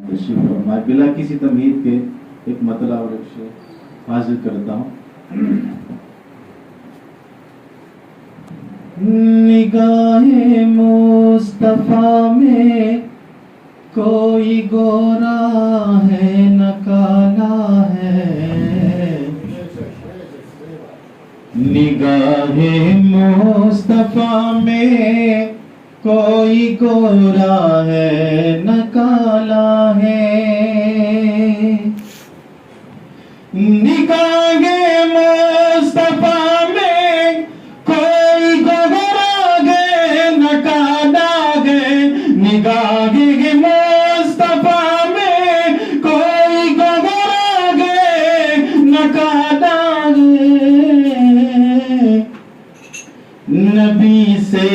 تشریف فرمائے. بلا کسی تمہید کے ایک مطلب اور ایک شعر حاضر کرتا ہوں. نگاہ مصطفیٰ میں کوئی گورا ہے نہ کالا ہے. نگاہ مصطفیٰ میں کوئی گورا ہے نہ کالا ہے. نگاہ مصطفیٰ میں کوئی گورا ہے نہ کالا ہے. نگاہ مصطفیٰ میں کوئی گورا ہے نہ کالا ہے. نبی سے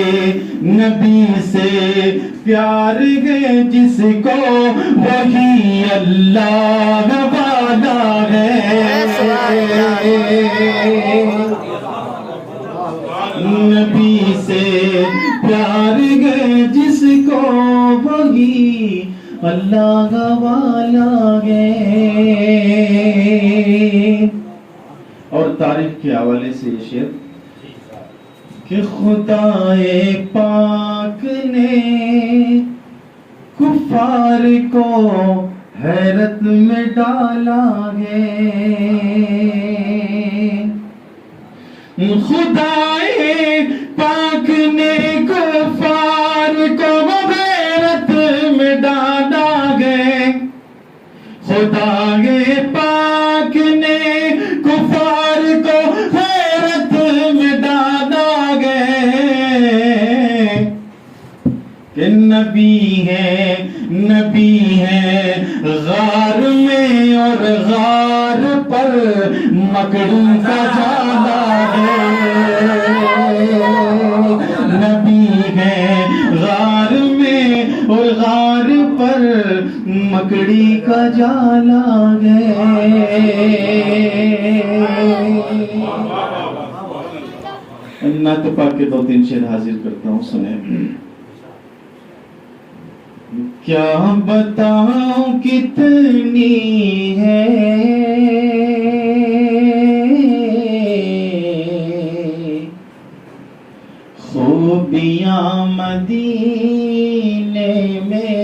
پیار ہے جس کو وہی اللہ والا ہے. نبی سے پیار ہے جس کو وہی اللہ والا ہے. اور تعریف کے حوالے سے یہ شعر کہ خدائے پاک نے کفار کو حیرت میں ڈالا ہے. خدائے پاک نے کفار کو حیرت میں ڈالا ہے. خدائے پاک نے کفار کو حیرت میں ڈالا کہ نبی ہے غار میں اور غار پر مکڑی کا جالا ہے. نبی ہے غار میں اور غار پر مکڑی کا جالا ہے. نعت پاک کے 2-3 شعر حاضر کرتا ہوں, سنیں. کیا بتاؤں کتنی ہے خوبیاں مدینے میں.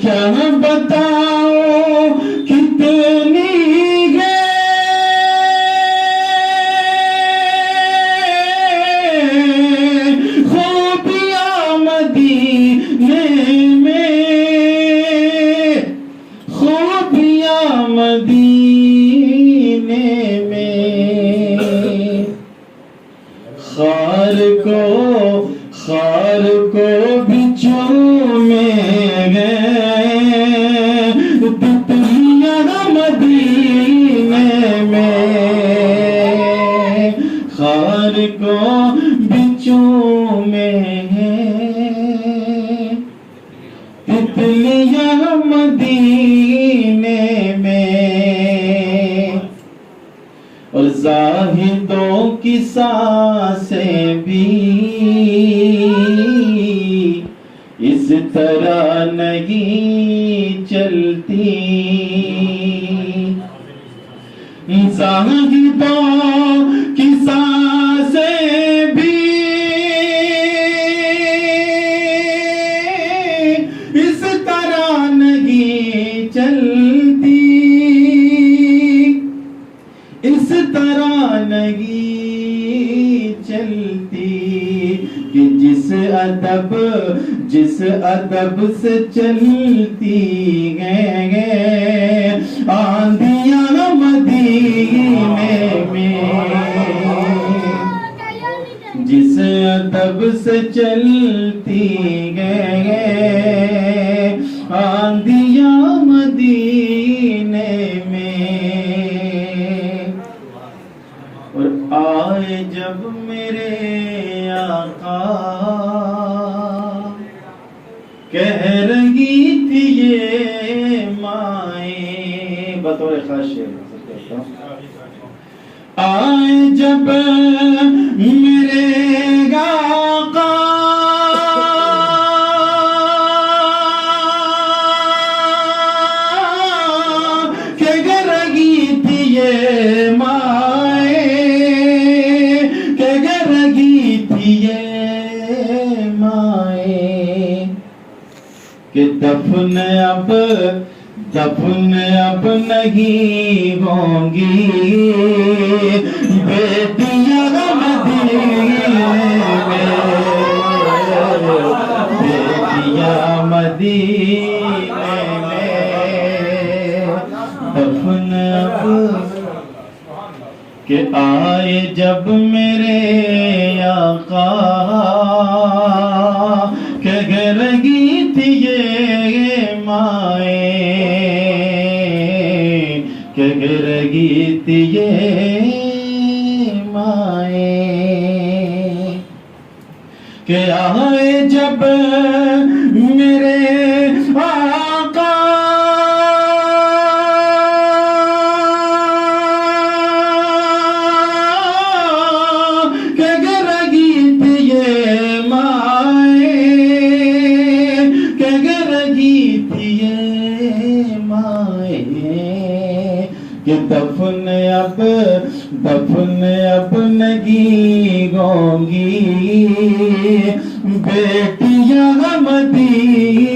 کیا بتاؤں کتنی خار کو بچوں میں گئے تتلیاں مدینے میں. خار کو بچوں میں گئے تتلیاں مدینے میں. اور زاہدوں کی سانسیں بھی اس طرح نہیں چلتی. زاہدوں کی سانسیں بھی اس طرح نہیں چلتی. اس طرح نہیں چلتی کہ جس ادب سے چلتی گئے آندھیاں مدینے میں. جس ادب سے چلتی گئے آندھیاں مدینے میں. اور آئے جب میرے آقا کہہ رہی تھی یہ مائیں, بطور خاص شعر آئے جب میرے آقا کہ دفن اب نہیں ہوں گی بیٹیاں مدینے میں، بیٹیاں مدینے میں، دفن اب کہ آئے جب میرے آقا کہہ لگی تھی یہ مائیں، کہہ لگی تھی یہ مائیں، کہ آئے جب میرے آقا کہ دفن اب نہیں ہوں گی بیٹیاں مدینے